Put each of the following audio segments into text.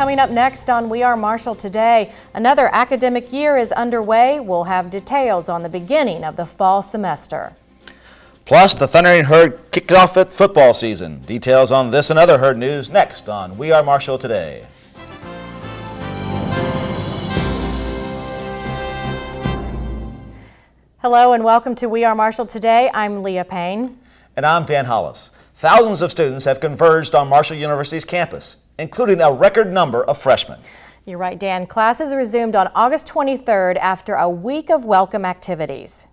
Coming up next on We Are Marshall Today, another academic year is underway. We'll have details on the beginning of the fall semester. Plus, the Thundering Herd kicked off its football season. Details on this and other Herd news next on We Are Marshall Today. Hello and welcome to We Are Marshall Today. I'm Leah Payne. And I'm Dan Hollis. Thousands of students have converged on Marshall University's campus, including a record number of freshmen. You're right, Dan. Classes resumed on August 23rd after a week of welcome activities.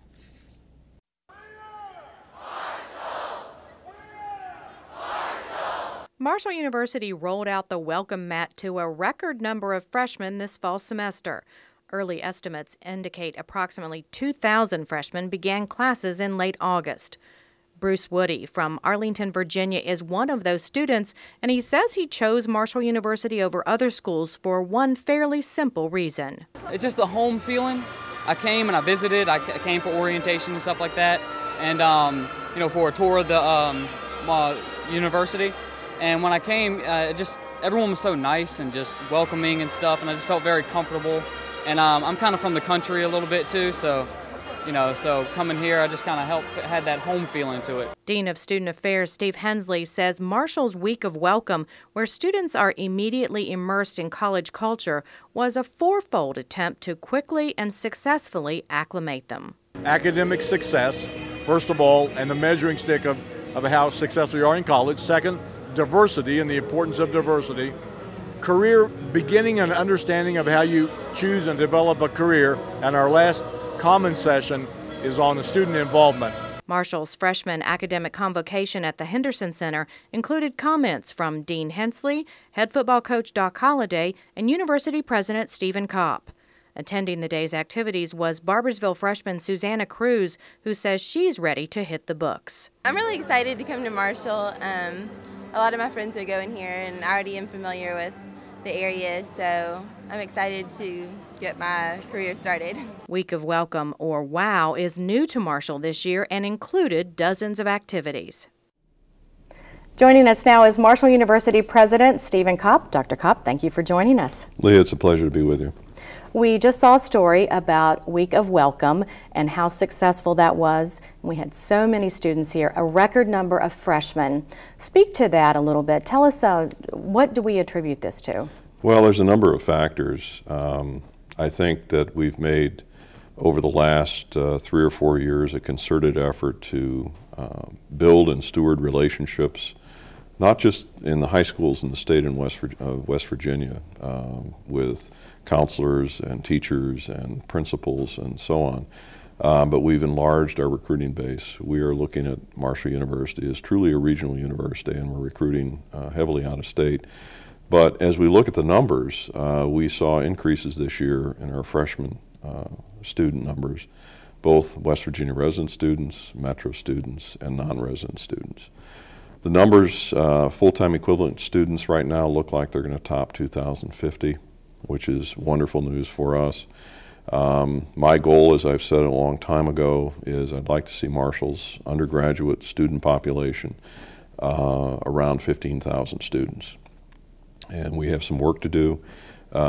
Marshall University rolled out the welcome mat to a record number of freshmen this fall semester. Early estimates indicate approximately 2,000 freshmen began classes in late August. Bruce Woody from Arlington, Virginia is one of those students, and he says he chose Marshall University over other schools for one fairly simple reason. It's just the home feeling. I came and I visited. I came for orientation and stuff like that, and for a tour of the university. And when I came, everyone was so nice and just welcoming and stuff, and I just felt very comfortable. And I'm kind of from the country a little bit too, so coming here, I just kind of had that home feeling to it. Dean of Student Affairs Steve Hensley says Marshall's Week of Welcome, where students are immediately immersed in college culture, was a fourfold attempt to quickly and successfully acclimate them. Academic success, first of all, and the measuring stick of how successful you are in college. Second, diversity and the importance of diversity. Career beginning and understanding of how you choose and develop a career. And our last common session is on the student involvement. Marshall's freshman academic convocation at the Henderson Center included comments from Dean Hensley, head football coach Doc Holliday, and University President Stephen Kopp. Attending the day's activities was Barboursville freshman Susanna Cruz, who says she's ready to hit the books. I'm really excited to come to Marshall. A lot of my friends are going here, and I already am familiar with the area, so I'm excited to get my career started. Week of Welcome, or WOW, is new to Marshall this year and included dozens of activities. Joining us now is Marshall University President Stephen Kopp. Dr. Kopp, thank you for joining us. Leah, it's a pleasure to be with you. We just saw a story about Week of Welcome and how successful that was. We had so many students here, a record number of freshmen. Speak to that a little bit. Tell us, what do we attribute this to? Well, there's a number of factors. I think that we've made, over the last 3 or 4 years, a concerted effort to build and steward relationships, not just in the high schools in the state of West Virginia, with counselors and teachers and principals and so on. But we've enlarged our recruiting base. We are looking at Marshall University as truly a regional university, and we're recruiting heavily out of state. But as we look at the numbers, we saw increases this year in our freshman student numbers, both West Virginia resident students, Metro students, and non-resident students. The numbers, full-time equivalent students right now look like they're going to top 2,050. Which is wonderful news for us. My goal, as I've said a long time ago, is I'd like to see Marshall's undergraduate student population around 15,000 students. And we have some work to do.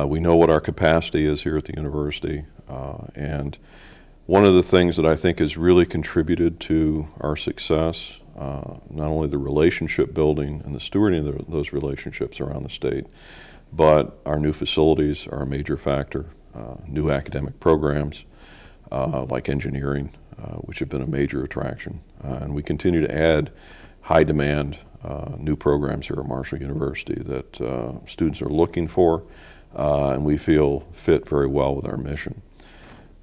We know what our capacity is here at the university, and one of the things that I think has really contributed to our success, not only the relationship building and the stewarding of those relationships around the state, but our new facilities are a major factor. New academic programs like engineering, which have been a major attraction. And we continue to add high demand new programs here at Marshall University that students are looking for and we feel fit very well with our mission.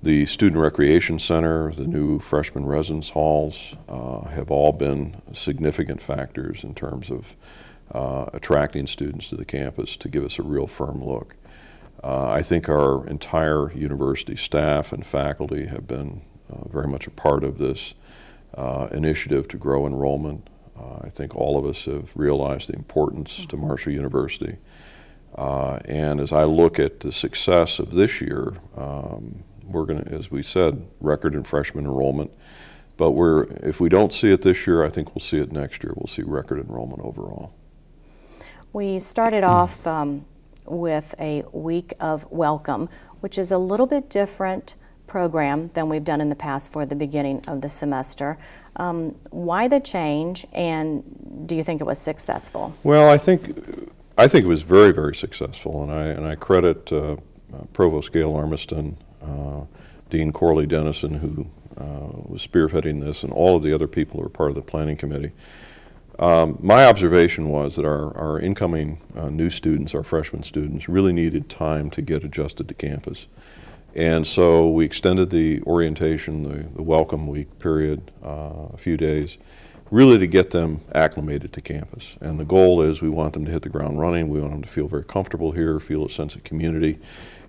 The Student Recreation Center, the new freshman residence halls have all been significant factors in terms of attracting students to the campus to give us a real firm look. I think our entire university staff and faculty have been very much a part of this initiative to grow enrollment. I think all of us have realized the importance to Marshall University. And as I look at the success of this year, we're going to, as we said, record in freshman enrollment. But if we don't see it this year, I think we'll see it next year. We'll see record enrollment overall. We started off with a week of welcome, which is a little bit different program than we've done in the past for the beginning of the semester. Why the change, and do you think it was successful? Well, I think it was very, very successful, and I credit Provost Gail Armiston, Dean Corley Dennison, who was spearheading this, and all of the other people who were part of the planning committee. My observation was that our incoming new students, our freshman students, really needed time to get adjusted to campus. And so we extended the orientation, the welcome week period, a few days, really to get them acclimated to campus. And the goal is we want them to hit the ground running. We want them to feel very comfortable here, feel a sense of community.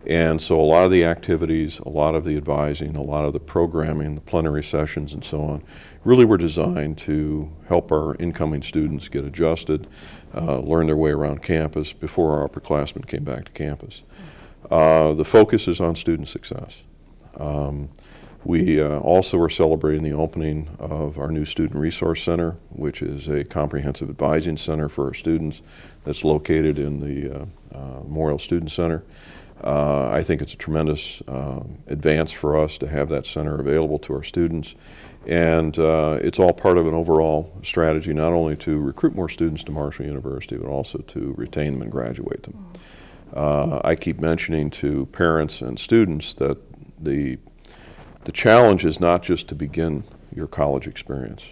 And so a lot of the activities, a lot of the advising, a lot of the programming, the plenary sessions and so on, really were designed to help our incoming students get adjusted, learn their way around campus before our upperclassmen came back to campus. The focus is on student success. We also are celebrating the opening of our new Student Resource Center, which is a comprehensive advising center for our students that's located in the Memorial Student Center. I think it's a tremendous advance for us to have that center available to our students. And it's all part of an overall strategy, not only to recruit more students to Marshall University, but also to retain them and graduate them. I keep mentioning to parents and students that the challenge is not just to begin your college experience.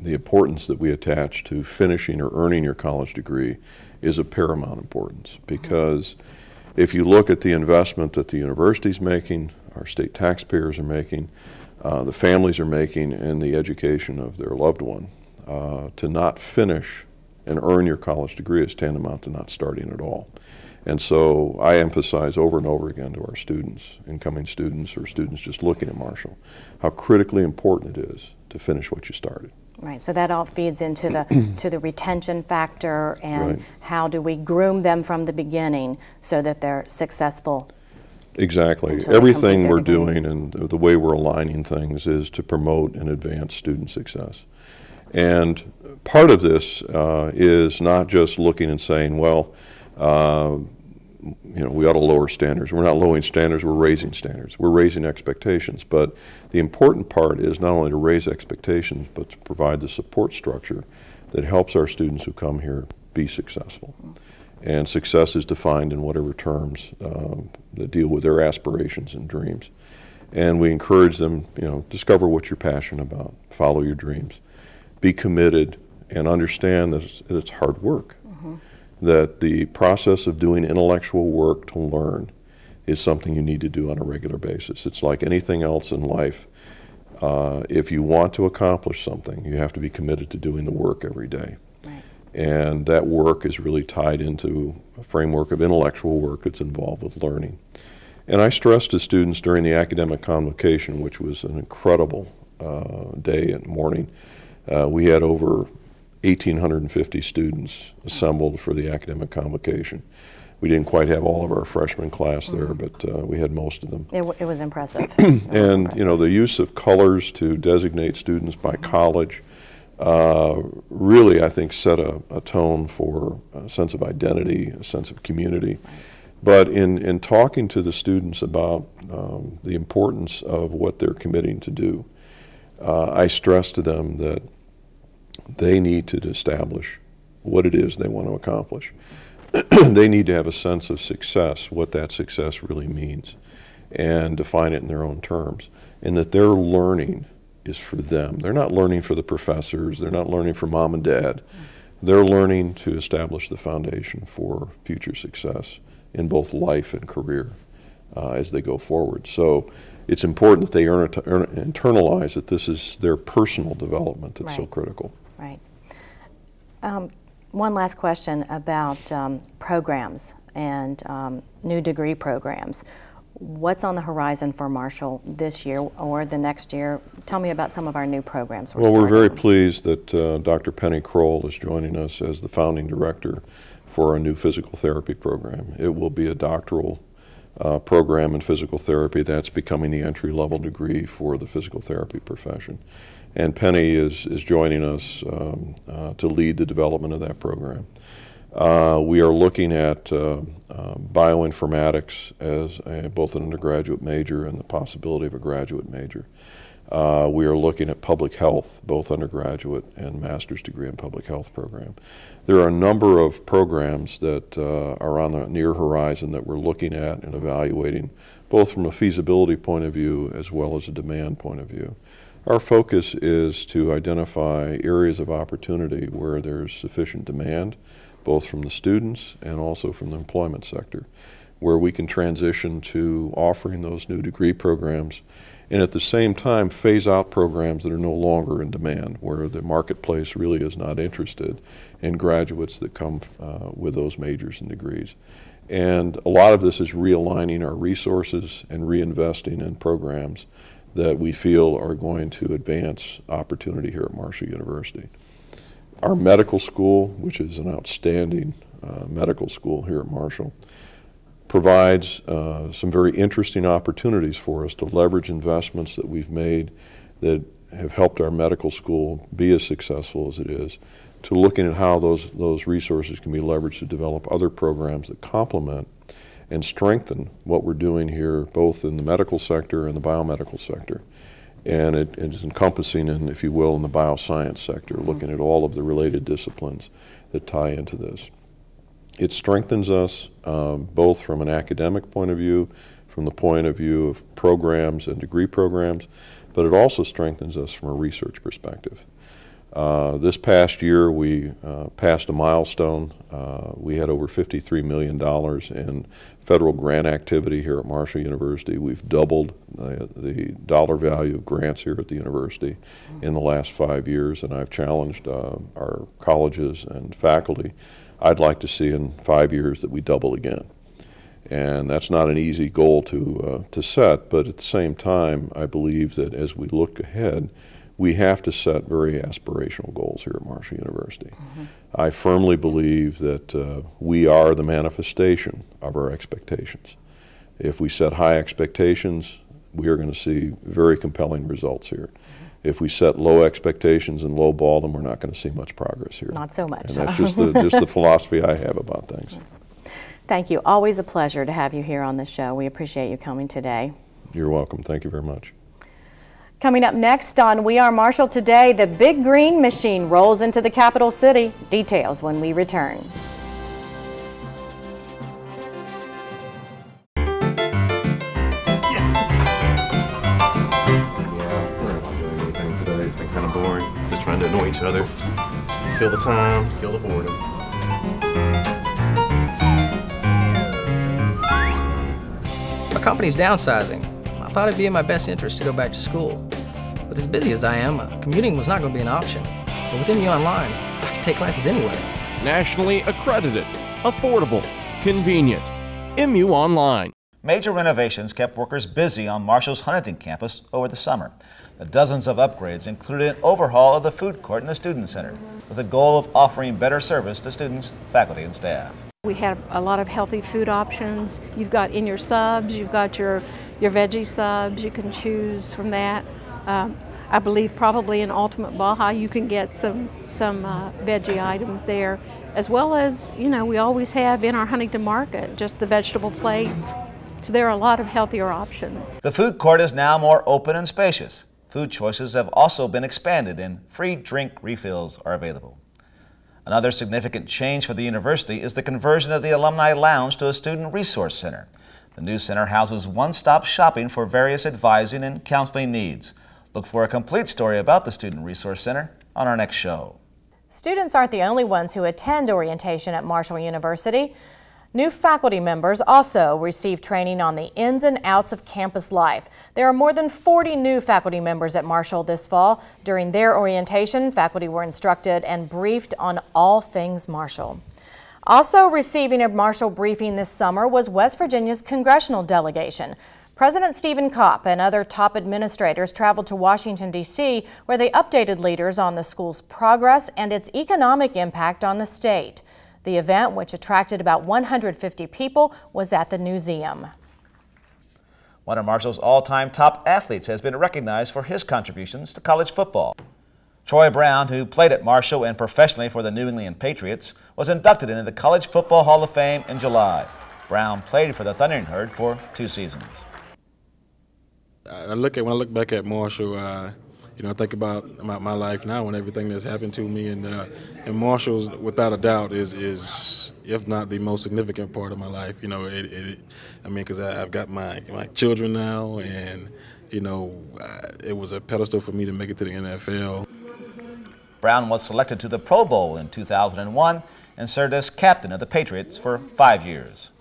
The importance that we attach to finishing or earning your college degree is of paramount importance, because if you look at the investment that the university's making, our state taxpayers are making, the families are making in the education of their loved one, to not finish and earn your college degree is tantamount to not starting at all. And so I emphasize over and over again to our students, incoming students or students just looking at Marshall, how critically important it is to finish what you started. Right, so that all feeds into the to the retention factor, and right, how do we groom them from the beginning so that they're successful. Exactly. Everything we're doing and the way we're aligning things is to promote and advance student success. And part of this is not just looking and saying, well, you know, we ought to lower standards. We're not lowering standards, we're raising standards. We're raising expectations. But the important part is not only to raise expectations, but to provide the support structure that helps our students who come here be successful. And success is defined in whatever terms that deal with their aspirations and dreams. And we encourage them, you know, discover what you're passionate about, follow your dreams, be committed, and understand that it's hard work. That the process of doing intellectual work to learn is something you need to do on a regular basis. It's like anything else in life. If you want to accomplish something, you have to be committed to doing the work every day. Right. And that work is really tied into a framework of intellectual work that's involved with learning. And I stress to students during the academic convocation, which was an incredible day and morning, we had over 1,850 students assembled for the academic convocation. We didn't quite have all of our freshman class there, but we had most of them. It was impressive. And you know, the use of colors to designate students by college really, I think, set a tone for a sense of identity, a sense of community. But in talking to the students about the importance of what they're committing to do, I stress to them that they need to establish what it is they want to accomplish. They need to have a sense of success, what that success really means, and define it in their own terms. And that their learning is for them. They're not learning for the professors. They're not learning for mom and dad. They're learning to establish the foundation for future success in both life and career as they go forward. So it's important that they internalize that this is their personal development that's so critical. Right. One last question about programs and new degree programs. What's on the horizon for Marshall this year or the next year? Tell me about some of our new programs we're very pleased that Dr. Penny Kroll is joining us as the founding director for our new physical therapy program. It will be a doctoral program in physical therapy that's becoming the entry-level degree for the physical therapy profession. And Penny is joining us to lead the development of that program. We are looking at bioinformatics as both an undergraduate major and the possibility of a graduate major. We are looking at public health, both undergraduate and master's degree in public health program. There are a number of programs that are on the near horizon that we're looking at and evaluating, both from a feasibility point of view as well as a demand point of view. Our focus is to identify areas of opportunity where there's sufficient demand, both from the students and also from the employment sector, where we can transition to offering those new degree programs and at the same time phase out programs that are no longer in demand, where the marketplace really is not interested in graduates that come with those majors and degrees. And a lot of this is realigning our resources and reinvesting in programs that we feel are going to advance opportunity here at Marshall University. Our medical school, which is an outstanding medical school here at Marshall, provides some very interesting opportunities for us to leverage investments that we've made that have helped our medical school be as successful as it is, to looking at how those resources can be leveraged to develop other programs that complement and strengthen what we're doing here, both in the medical sector and the biomedical sector. And it is encompassing in, if you will, in the bioscience sector, looking at all of the related disciplines that tie into this. It strengthens us both from an academic point of view, from the point of view of programs and degree programs, but it also strengthens us from a research perspective. This past year we passed a milestone. We had over $53 million in federal grant activity here at Marshall University. We've doubled the dollar value of grants here at the university in the last 5 years, and I've challenged our colleges and faculty. I'd like to see in 5 years that we double again. And that's not an easy goal to set, but at the same time, I believe that as we look ahead, we have to set very aspirational goals here at Marshall University. I firmly believe that we are the manifestation of our expectations. If we set high expectations, we are going to see very compelling results here. If we set low expectations and lowball them, we're not going to see much progress here. Not so much. And that's just the philosophy I have about things. Thank you. Always a pleasure to have you here on the show. We appreciate you coming today. You're welcome. Thank you very much. Coming up next on We Are Marshall Today, the Big Green Machine rolls into the capital city. Details when we return. It's been kind of boring. Just trying to annoy each other, kill the time, kill the boredom. Our company's downsizing. I thought it'd be in my best interest to go back to school. With as busy as I am, commuting was not going to be an option. But with MU Online, I can take classes anywhere. Nationally accredited, affordable, convenient. MU Online. Major renovations kept workers busy on Marshall's Huntington campus over the summer. The dozens of upgrades included an overhaul of the food court and the student center, with the goal of offering better service to students, faculty, and staff. We have a lot of healthy food options. You've got in your subs, you've got your veggie subs, you can choose from that. I believe probably in Ultimate Baja you can get some veggie items there, as well as, you know, we always have in our Huntington Market just the vegetable plates. So there are a lot of healthier options. The food court is now more open and spacious. Food choices have also been expanded and free drink refills are available. Another significant change for the university is the conversion of the Alumni Lounge to a student resource center. The new center houses one-stop shopping for various advising and counseling needs. Look for a complete story about the Student Resource Center on our next show. Students aren't the only ones who attend orientation at Marshall University. New faculty members also receive training on the ins and outs of campus life. There are more than 40 new faculty members at Marshall this fall. During their orientation, faculty were instructed and briefed on all things Marshall. Also receiving a Marshall briefing this summer was West Virginia's congressional delegation. President Stephen Kopp and other top administrators traveled to Washington, D.C., where they updated leaders on the school's progress and its economic impact on the state. The event, which attracted about 150 people, was at the museum. One of Marshall's all-time top athletes has been recognized for his contributions to college football. Troy Brown, who played at Marshall and professionally for the New England Patriots, was inducted into the College Football Hall of Fame in July. Brown played for the Thundering Herd for 2 seasons. When I look back at Marshall, I think about my life now and everything that's happened to me, and Marshall's, without a doubt, is if not the most significant part of my life. Because I've got my children now, and it was a pedestal for me to make it to the NFL. Brown was selected to the Pro Bowl in 2001 and served as captain of the Patriots for 5 years.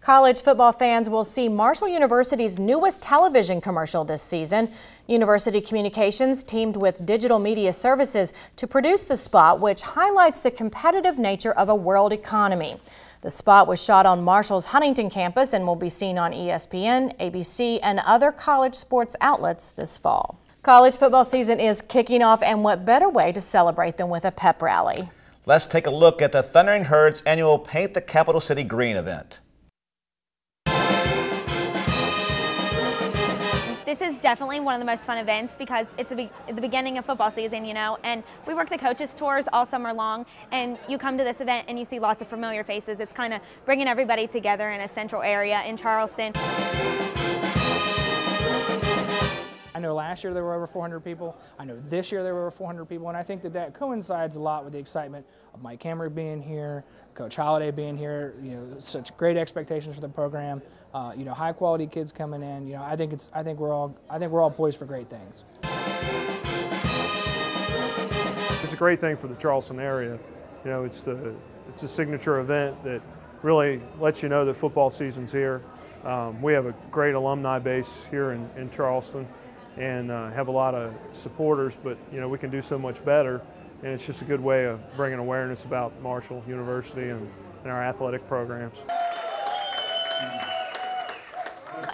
College football fans will see Marshall University's newest television commercial this season. University Communications teamed with Digital Media Services to produce the spot, which highlights the competitive nature of a world economy. The spot was shot on Marshall's Huntington campus and will be seen on ESPN, ABC, and other college sports outlets this fall. College football season is kicking off, and what better way to celebrate than with a pep rally? Let's take a look at the Thundering Herd's annual Paint the Capital City Green event. This is definitely one of the most fun events because it's the beginning of football season, and we work the coaches tours all summer long, and you come to this event and you see lots of familiar faces. It's kind of bringing everybody together in a central area in Charleston. I know last year there were over 400 people. I know this year there were over 400 people, and I think that coincides a lot with the excitement of Mike Cameron being here, Coach Holliday being here. Such great expectations for the program. High quality kids coming in. I think we're all poised for great things. It's a great thing for the Charleston area. It's a signature event that really lets you know that football season's here. We have a great alumni base here in Charleston, and have a lot of supporters, but we can do so much better, and it's just a good way of bringing awareness about Marshall University and our athletic programs.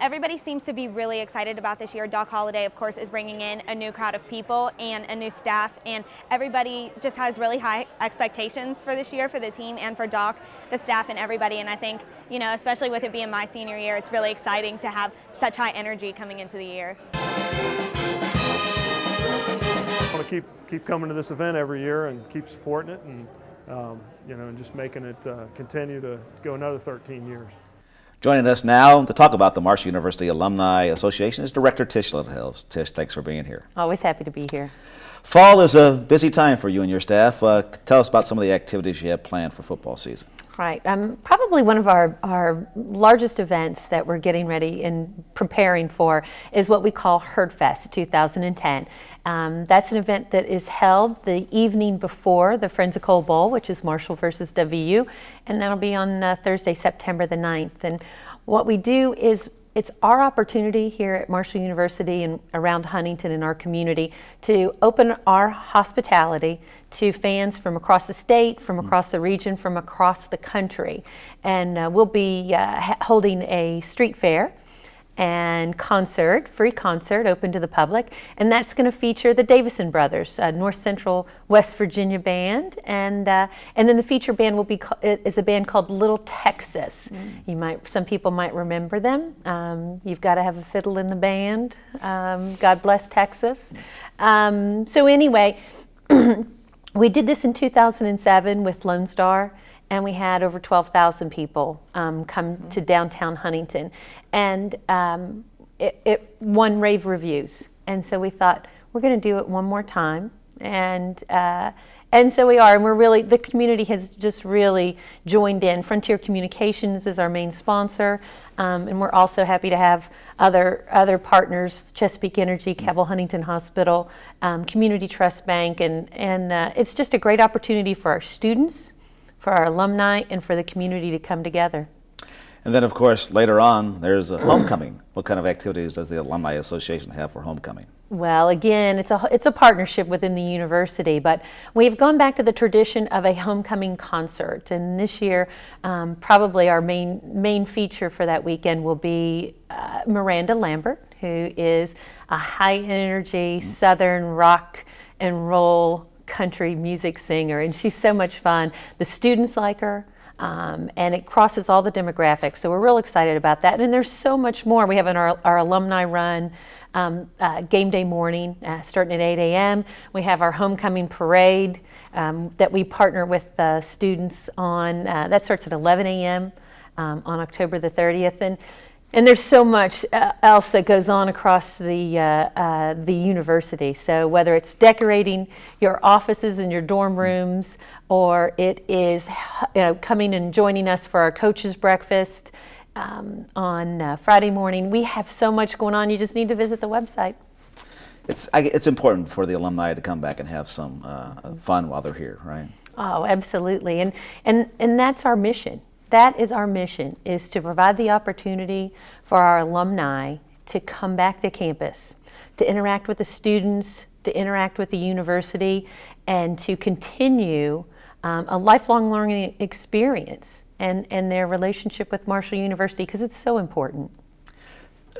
Everybody seems to be really excited about this year. Doc Holliday, of course, is bringing in a new crowd of people and a new staff, and everybody just has really high expectations for this year for the team and for Doc, the staff, and everybody. And I think, especially with it being my senior year, it's really exciting to have such high energy coming into the year. I want to keep coming to this event every year and keep supporting it, and and just making it continue to go another 13 years. Joining us now to talk about the Marshall University Alumni Association is Director Tish Littlehales. Tish, thanks for being here. Always happy to be here. Fall is a busy time for you and your staff. Tell us about some of the activities you have planned for football season. Right. Probably one of our largest events that we're getting ready and preparing for is what we call Herd Fest 2010. That's an event that is held the evening before the Friends of Cole Bowl, which is Marshall versus WU, and that'll be on Thursday, September the 9th. And what we do is it's our opportunity here at Marshall University and around Huntington in our community to open our hospitality to fans from across the state, from across the region, from across the country. And we'll be holding a street fair and free concert open to the public, and that's going to feature the Davison Brothers, North Central West Virginia band, and then the feature band is a band called Little Texas. Some people might remember them. You've got to have a fiddle in the band. God bless Texas. So anyway, we did this in 2007 with Lone Star, and we had over 12,000 people come to downtown Huntington, and it won rave reviews. And so we thought, we're going to do it one more time, and so we are. And the community has just really joined in. Frontier Communications is our main sponsor, and we're also happy to have other partners: Chesapeake Energy, Cabell Huntington Hospital, Community Trust Bank, and it's just a great opportunity for our students, for our alumni, and for the community to come together. And then, of course, later on, there's a homecoming. What kind of activities does the Alumni Association have for homecoming? Well, again, it's a partnership within the university, but we've gone back to the tradition of a homecoming concert. And this year, probably our main feature for that weekend will be Miranda Lambert, who is a high-energy Southern rock and roll country music singer, and she's so much fun. The students like her. and it crosses all the demographics. So we're real excited about that. And there's so much more. We have our alumni run game day morning starting at 8 a.m. We have our homecoming parade that we partner with students on. That starts at 11 a.m. On October the 30th. And there's so much else that goes on across the university. So whether it's decorating your offices and your dorm rooms, or it is coming and joining us for our coaches breakfast on Friday morning, we have so much going on. You just need to visit the website. It's important for the alumni to come back and have some fun while they're here, right? Oh, absolutely. And that's our mission. That is our mission, is to provide the opportunity for our alumni to come back to campus, to interact with the students, to interact with the university, and to continue a lifelong learning experience and their relationship with Marshall University, because it's so important.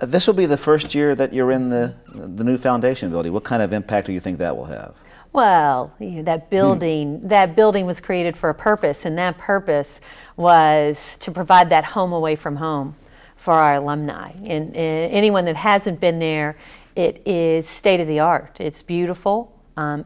This will be the first year that you're in the new foundation building. What kind of impact do you think that will have? Well, that building was created for a purpose, and that purpose was to provide that home away from home for our alumni. And anyone that hasn't been there, it is state of the art. It's beautiful.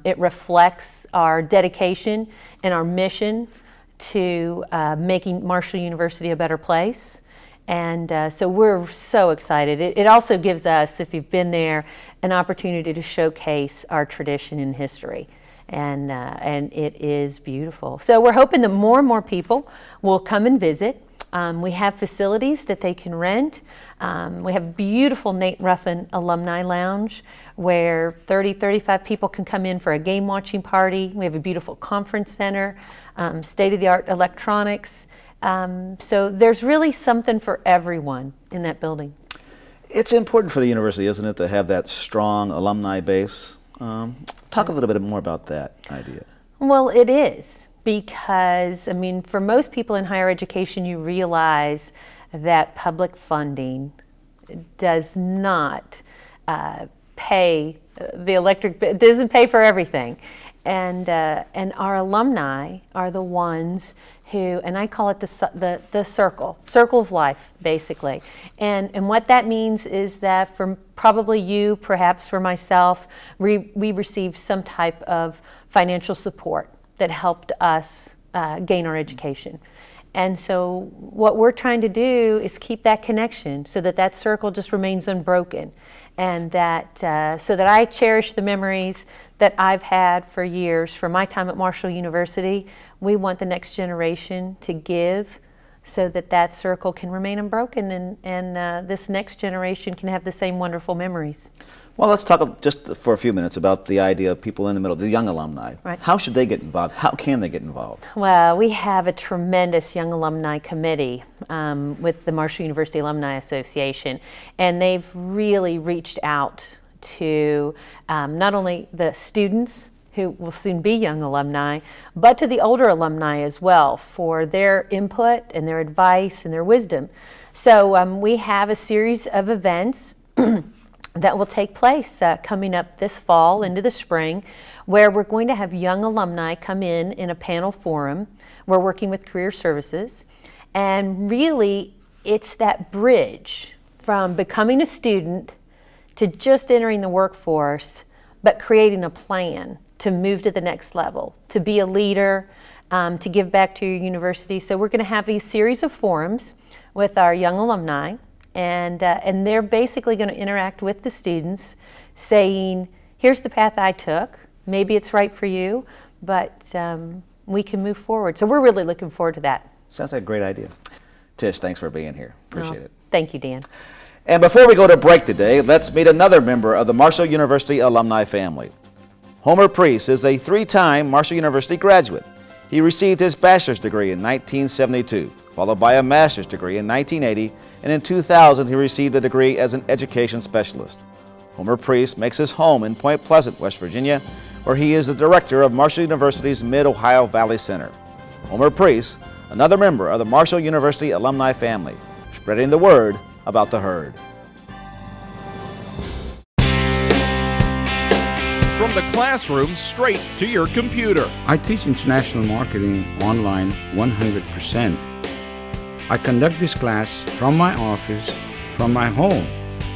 It reflects our dedication and our mission to making Marshall University a better place. And so we're so excited. It also gives us, if you've been there, an opportunity to showcase our tradition and history. And it is beautiful. So we're hoping that more and more people will come and visit. We have facilities that they can rent. We have a beautiful Nate Ruffin Alumni Lounge where 35 people can come in for a game watching party. We have a beautiful conference center, state-of-the-art electronics. So there's really something for everyone in that building. It's important for the university, isn't it, to have that strong alumni base? Talk a little bit more about that idea. Well, it is, because, I mean, for most people in higher education, you realize that public funding does not pay the electric, it doesn't pay for everything. And our alumni are the ones who, and I call it the circle of life, basically. And what that means is that for probably you, perhaps for myself, we received some type of financial support that helped us gain our education. And so what we're trying to do is keep that connection so that that circle just remains unbroken, and that so that I cherish the memories that I've had for years from my time at Marshall University. We want the next generation to give so that that circle can remain unbroken, and this next generation can have the same wonderful memories. Well, let's talk just for a few minutes about the idea of people in the middle, the young alumni. Right. How should they get involved? How can they get involved? Well, we have a tremendous young alumni committee with the Marshall University Alumni Association, and they've really reached out to not only the students who will soon be young alumni, but to the older alumni as well for their input and their advice and their wisdom. So we have a series of events that will take place coming up this fall into the spring, where we're going to have young alumni come in a panel forum. We're working with Career Services, and really it's that bridge from becoming a student to just entering the workforce, but creating a plan to move to the next level, to be a leader, to give back to your university. So we're going to have these series of forums with our young alumni, and they're basically going to interact with the students, saying, here's the path I took, maybe it's right for you, but we can move forward. So we're really looking forward to that. Sounds like a great idea. Tish, thanks for being here. Appreciate it. Thank you, Dan. And before we go to break today, let's meet another member of the Marshall University alumni family. Homer Priest is a three-time Marshall University graduate. He received his bachelor's degree in 1972, followed by a master's degree in 1980, and in 2000 he received a degree as an education specialist. Homer Priest makes his home in Point Pleasant, West Virginia, where he is the director of Marshall University's Mid-Ohio Valley Center. Homer Priest, another member of the Marshall University alumni family, spreading the word about the herd. from the classroom straight to your computer. I teach international marketing online 100%. I conduct this class from my office, from my home,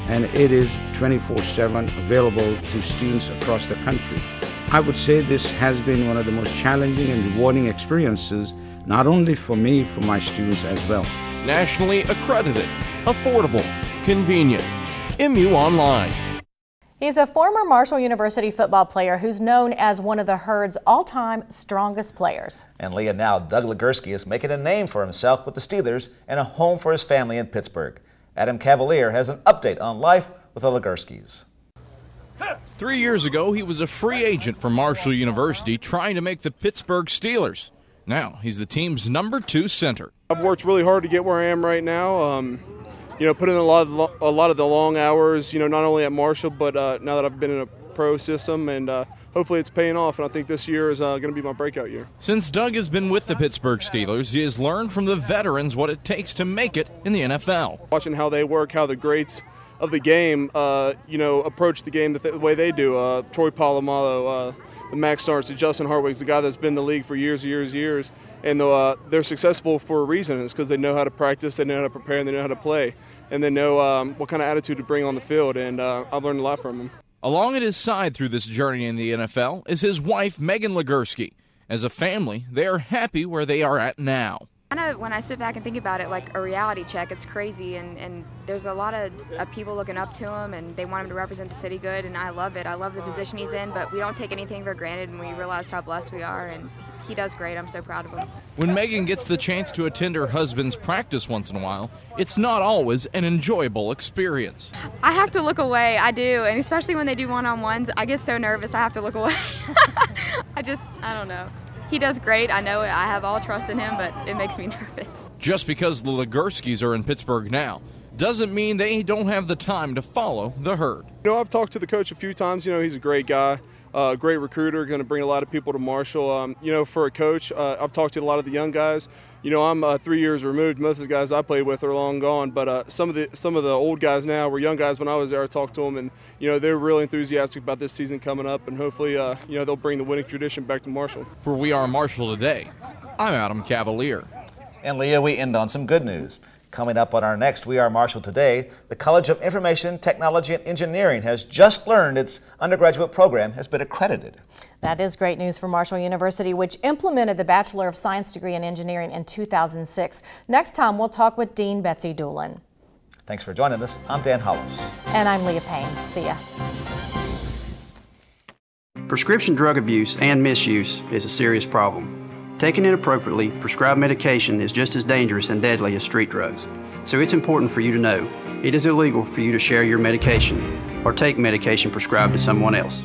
and it is 24/7 available to students across the country. I would say this has been one of the most challenging and rewarding experiences, not only for me, for my students as well. Nationally accredited, affordable, convenient. MU Online. He's a former Marshall University football player who's known as one of the Herd's all-time strongest players. And Leah, now Doug Legursky is making a name for himself with the Steelers and a home for his family in Pittsburgh. Adam Cavalier has an update on life with the Legurskys. 3 years ago, he was a free agent from Marshall University trying to make the Pittsburgh Steelers. Now, he's the team's #2 center. I've worked really hard to get where I am right now. Put in a lot of the long hours, not only at Marshall, but now that I've been in a pro system, and hopefully it's paying off, and I think this year is going to be my breakout year. Since Doug has been with the Pittsburgh Steelers, he has learned from the veterans what it takes to make it in the NFL. Watching how they work, how the greats of the game, approach the game the way they do. Troy Polamalu, the Max Starks, the Justin Hartwig's the guy that's been in the league for years, and they're successful for a reason. It's because they know how to practice, they know how to prepare, and they know how to play, and they know what kind of attitude to bring on the field, and I've learned a lot from them. Along at his side through this journey in the NFL is his wife, Megan Legursky. As a family, they are happy where they are at now. When I sit back and think about it, like a reality check, it's crazy, and there's a lot of people looking up to him, and they want him to represent the city good, and I love it. I love the position he's in, but we don't take anything for granted, and we realize how blessed we are, and he does great. I'm so proud of him. When Megan gets the chance to attend her husband's practice once in a while, it's not always an enjoyable experience. I have to look away, I do, and especially when they do one-on-ones, I get so nervous I have to look away. I don't know. He does great. I know it. I have all trust in him, but it makes me nervous. Just because the Legurskys are in Pittsburgh now doesn't mean they don't have the time to follow the Herd. I've talked to the coach a few times. He's a great guy, great recruiter, going to bring a lot of people to Marshall. For a coach, I've talked to a lot of the young guys. I'm 3 years removed. Most of the guys I played with are long gone, but some of the old guys now were young guys when I was there. I talked to them, and they're really enthusiastic about this season coming up, and hopefully they'll bring the winning tradition back to Marshall. For We Are Marshall Today, I'm Adam Cavalier. And Leah, we end on some good news. Coming up on our next We Are Marshall Today, the College of Information, Technology, and Engineering has just learned its undergraduate program has been accredited. That is great news for Marshall University, which implemented the Bachelor of Science degree in Engineering in 2006. Next time, we'll talk with Dean Betsy Doolin. Thanks for joining us. I'm Dan Hollis. And I'm Leah Payne. See ya. Prescription drug abuse and misuse is a serious problem. Taking inappropriately prescribed medication is just as dangerous and deadly as street drugs. So it's important for you to know it is illegal for you to share your medication or take medication prescribed to someone else.